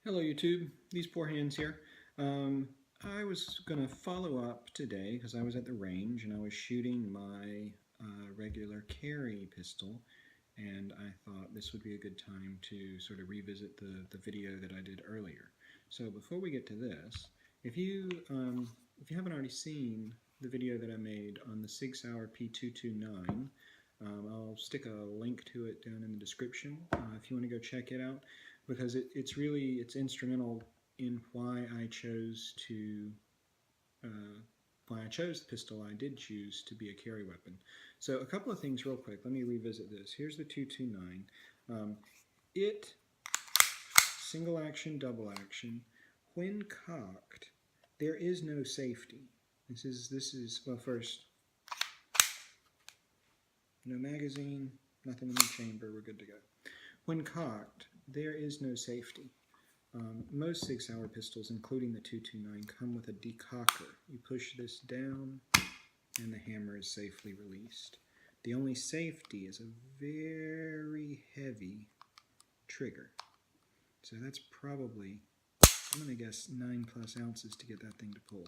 Hello YouTube, these poor hands here. I was going to follow up today because I was at the range and I was shooting my regular carry pistol, and I thought this would be a good time to sort of revisit the video that I did earlier. So before we get to this, if you haven't already seen the video that I made on the Sig P229, I'll stick a link to it down in the description if you want to go check it out, because it's instrumental in why I chose the pistol I did choose to be a carry weapon. So a couple of things real quick. Let me revisit this. Here's the 229. It single action, double action. When cocked, there is no safety. This is well, first, no magazine, nothing in the chamber, we're good to go. When cocked, there is no safety. Most Sig Sauer pistols, including the 229, come with a decocker. You push this down and the hammer is safely released. The only safety is a very heavy trigger. So that's probably, I'm going to guess, 9+ ounces to get that thing to pull.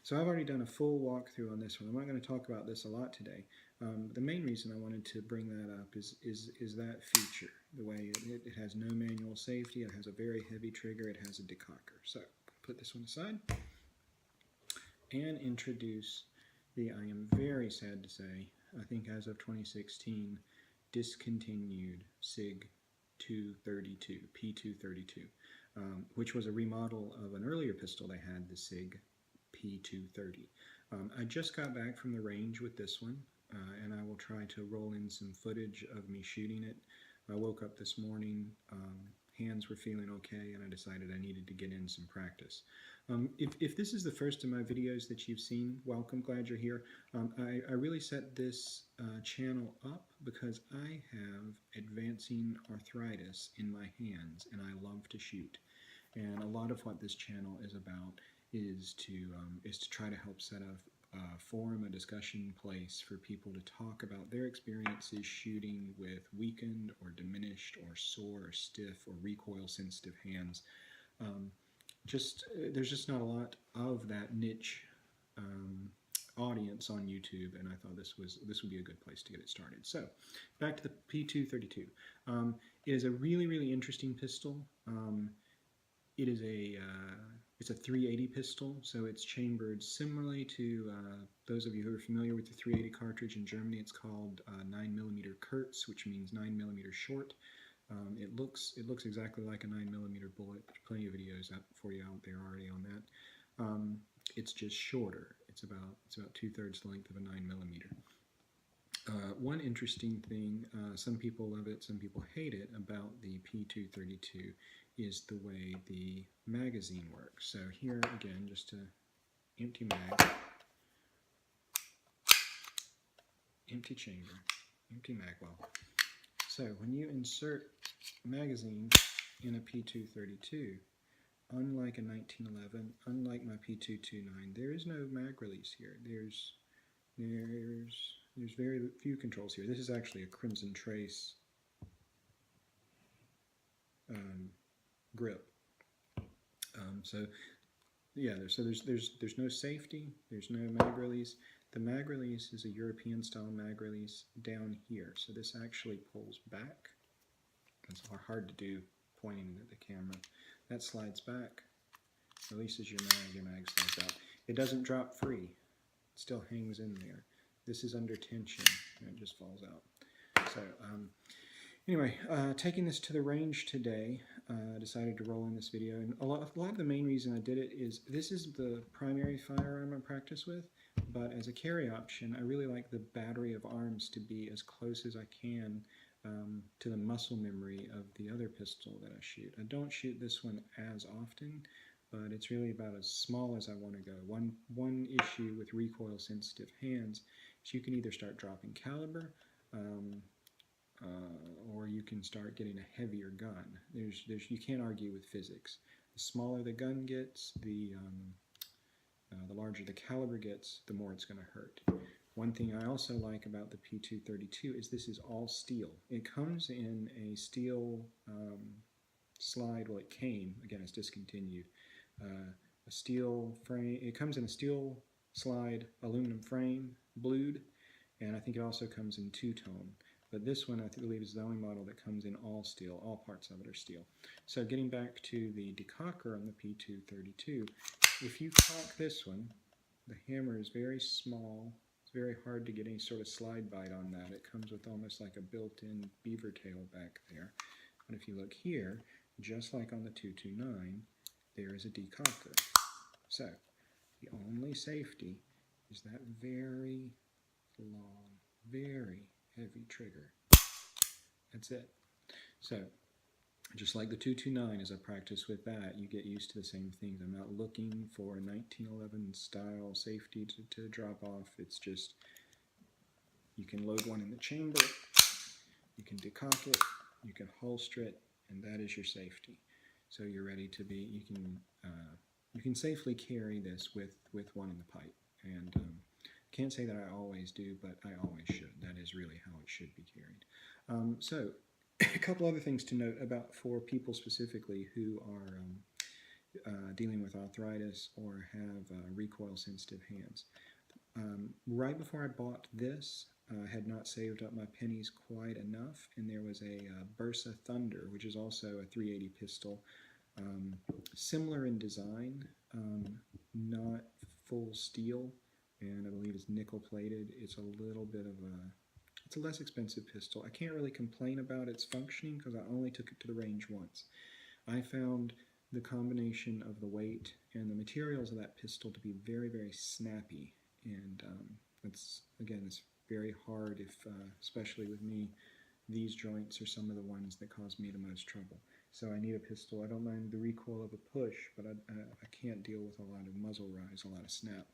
So I've already done a full walkthrough on this one. I'm not going to talk about this a lot today. The main reason I wanted to bring that up is that feature. The way it has no manual safety, it has a very heavy trigger, it has a decocker. So put this one aside and introduce the, I am very sad to say, I think as of 2016, discontinued Sig P232, which was a remodel of an earlier pistol they had, the Sig P230. I just got back from the range with this one, and I will try to roll in some footage of me shooting it. I woke up this morning, hands were feeling okay, and I decided I needed to get in some practice. If this is the first of my videos that you've seen, welcome, glad you're here. I really set this channel up because I have advancing arthritis in my hands, and I love to shoot. And a lot of what this channel is about is to try to help set a forum, a discussion place for people to talk about their experiences shooting with weakened or diminished or sore or stiff or recoil sensitive hands. There's just not a lot of that niche audience on YouTube, and I thought this would be a good place to get it started. So back to the P232. It is a really interesting pistol. It's a 380 pistol, so it's chambered similarly to those of you who are familiar with the 380 cartridge in Germany. It's called 9mm Kurz, which means 9mm short. It looks exactly like a 9mm bullet. There's plenty of videos for you out there already on that. It's just shorter. It's about 2/3 the length of a 9mm. One interesting thing, some people love it, some people hate it, about the P232 is the way the magazine works. So here again, just an empty mag, empty chamber, empty mag well. So when you insert magazine in a P232, unlike a 1911, unlike my P229, there is no mag release here. There's very few controls here. This is actually a Crimson Trace grip. So yeah, there's no safety. There's no mag release. The mag release is a European style mag release down here. So this actually pulls back. It's hard to do pointing at the camera. That slides back, releases your mag slides out. It doesn't drop free. It still hangs in there. This is under tension, and it just falls out. So anyway, taking this to the range today, I decided to roll in this video. And a lot of the main reason I did it is this is the primary firearm I practice with, but as a carry option, I really like the battery of arms to be as close as I can to the muscle memory of the other pistol that I shoot. I don't shoot this one as often, but it's really about as small as I want to go. One issue with recoil sensitive hands is you can either start dropping caliber, or you can start getting a heavier gun. You can't argue with physics. The smaller the gun gets, the larger the caliber gets, the more it's going to hurt. One thing I also like about the P232 is this is all steel. It comes in a steel slide, well, it came, again, it's discontinued, a steel frame. It comes in a steel slide aluminum frame, blued, and I think it also comes in two-tone. But this one, I believe, is the only model that comes in all steel. All parts of it are steel. So getting back to the decocker on the P232, if you cock this one, the hammer is very small. It's very hard to get any sort of slide bite on that. It comes with almost like a built-in beaver tail back there. But if you look here, just like on the 229, there is a decocker. So the only safety is that very long, very heavy trigger. That's it. So just like the 229, as I practice with that, you get used to the same things. I'm not looking for a 1911 style safety to drop off. It's just, you can load one in the chamber, you can decock it, you can holster it, and that is your safety. So you're ready to be, you can safely carry this with one in the pipe. And can't say that I always do, but I always should. That is really how it should be carried. So a couple other things to note about for people specifically who are dealing with arthritis or have recoil sensitive hands. Right before I bought this, I had not saved up my pennies quite enough, and there was a Bursa Thunder, which is also a 380 pistol, similar in design, not full steel, and I believe it's nickel plated. It's a little bit of it's a less expensive pistol. I can't really complain about its functioning because I only took it to the range once. I found the combination of the weight and the materials of that pistol to be very, very snappy, and it's very hard if, especially with me, these joints are some of the ones that cause me the most trouble. So I need a pistol. I don't mind the recoil of a push, but I can't deal with a lot of muzzle rise, a lot of snap.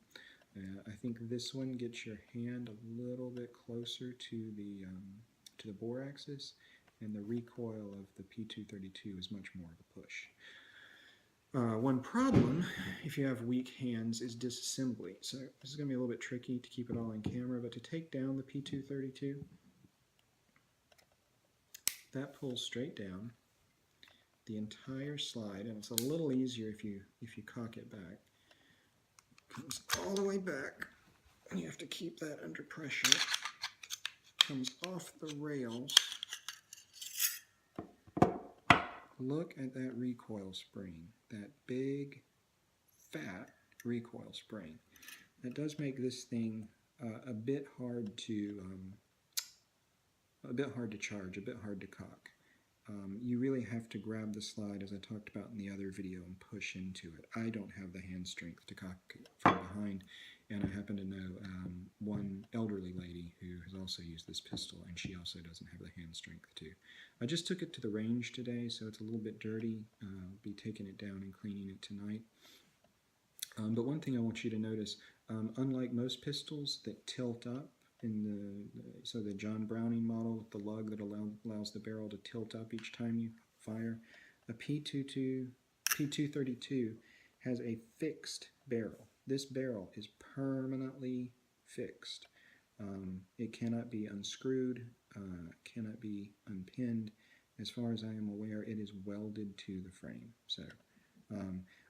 I think this one gets your hand a little bit closer to the bore axis, and the recoil of the P232 is much more of a push. One problem, if you have weak hands, is disassembly. So this is going to be a little bit tricky to keep it all in camera, but to take down the P232, that pulls straight down the entire slide, and it's a little easier if you cock it back. Comes all the way back, and you have to keep that under pressure. Comes off the rails. Look at that recoil spring, that big, fat recoil spring. That does make this thing a bit hard to charge, a bit hard to cock. You really have to grab the slide, as I talked about in the other video, and push into it. I don't have the hand strength to cock from behind, and I happen to know one elderly lady who has also used this pistol, and she also doesn't have the hand strength too. I just took it to the range today, so it's a little bit dirty. I'll be taking it down and cleaning it tonight. But one thing I want you to notice, unlike most pistols that tilt up, so the John Browning model with the lug that allows the barrel to tilt up each time you fire, a P232 has a fixed barrel. This barrel is permanently fixed. It cannot be unscrewed, cannot be unpinned. As far as I am aware, it is welded to the frame. So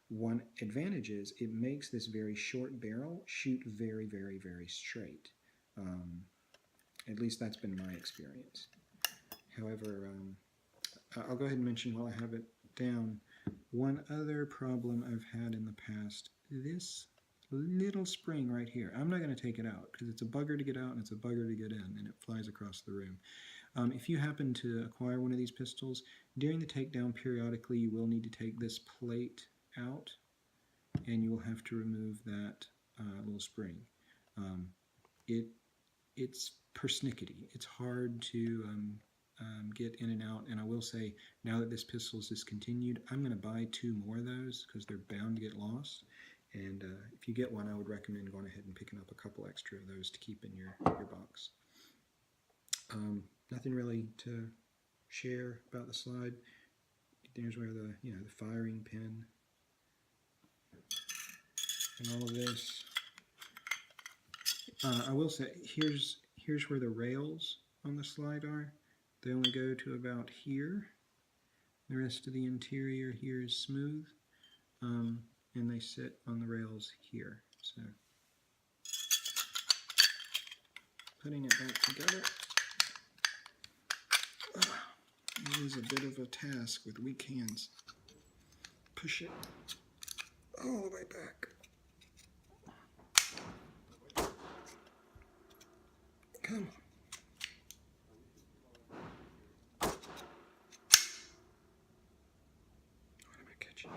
one advantage is it makes this very short barrel shoot very, very, very straight. At least that's been my experience. However, I'll go ahead and mention while I have it down, one other problem I've had in the past. This little spring right here, I'm not going to take it out because it's a bugger to get out and it's a bugger to get in, and it flies across the room. If you happen to acquire one of these pistols, during the takedown periodically you will need to take this plate out, and you will have to remove that little spring. It's persnickety. It's hard to get in and out, and I will say, now that this pistol is discontinued, I'm going to buy 2 more of those because they're bound to get lost. And if you get one, I would recommend going ahead and picking up a couple extra of those to keep in your box. Nothing really to share about the slide. There's where the firing pin and all of this. I will say, here's where the rails on the slide are. They only go to about here. The rest of the interior here is smooth, and they sit on the rails here. So putting it back together is a bit of a task with weak hands. Push it all the way back. Come on. What am I catching?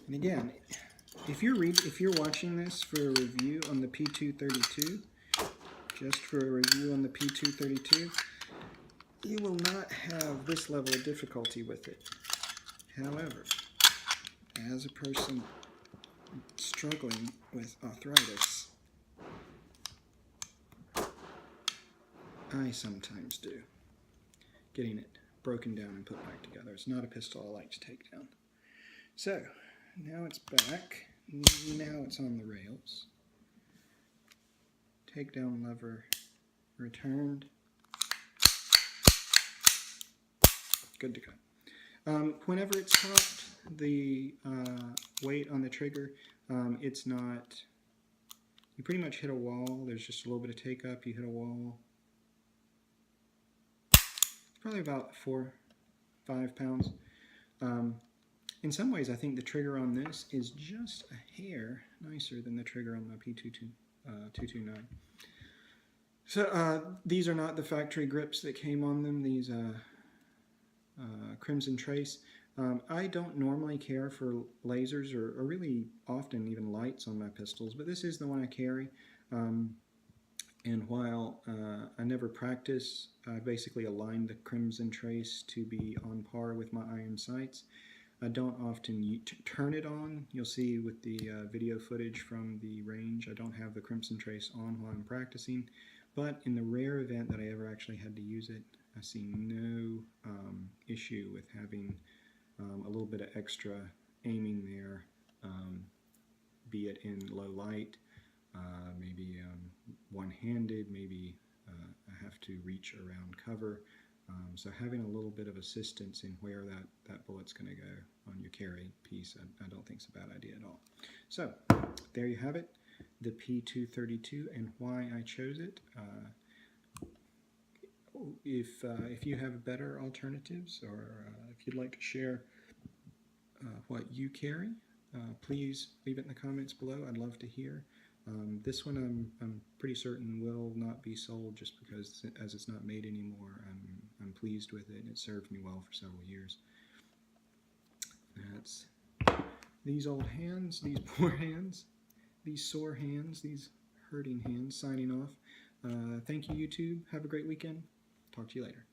And again, if you're watching this for a review on the P232, just for a review on the P232, you will not have this level of difficulty with it. However, as a person struggling with arthritis, I sometimes do. Getting it broken down and put back together. It's not a pistol I like to take down. So, now it's back. Now it's on the rails. Takedown lever returned. Good to go. Whenever it's hot, the weight on the trigger, it's not, you pretty much hit a wall. There's just a little bit of take up. You hit a wall. It's probably about 4-5 pounds. In some ways, I think the trigger on this is just a hair nicer than the trigger on my P229. So these are not the factory grips that came on them. These Crimson Trace. I don't normally care for lasers or really often even lights on my pistols, but this is the one I carry. And while I never practice, I basically aligned the Crimson Trace to be on par with my iron sights. I don't often turn it on. You'll see with the video footage from the range, I don't have the Crimson Trace on while I'm practicing. But in the rare event that I ever actually had to use it, I see no issue with having a little bit of extra aiming there, be it in low light, maybe one-handed, maybe I have to reach around cover. So having a little bit of assistance in where that bullet's going to go on your carry piece, I don't think is a bad idea at all. So there you have it, the P232 and why I chose it. If you have better alternatives, or if you'd like to share what you carry, please leave it in the comments below. I'd love to hear. This one I'm pretty certain will not be sold just because as it's not made anymore. I'm pleased with it and it served me well for several years. That's these old hands, these poor hands, these sore hands, these hurting hands signing off. Thank you, YouTube. Have a great weekend. Talk to you later.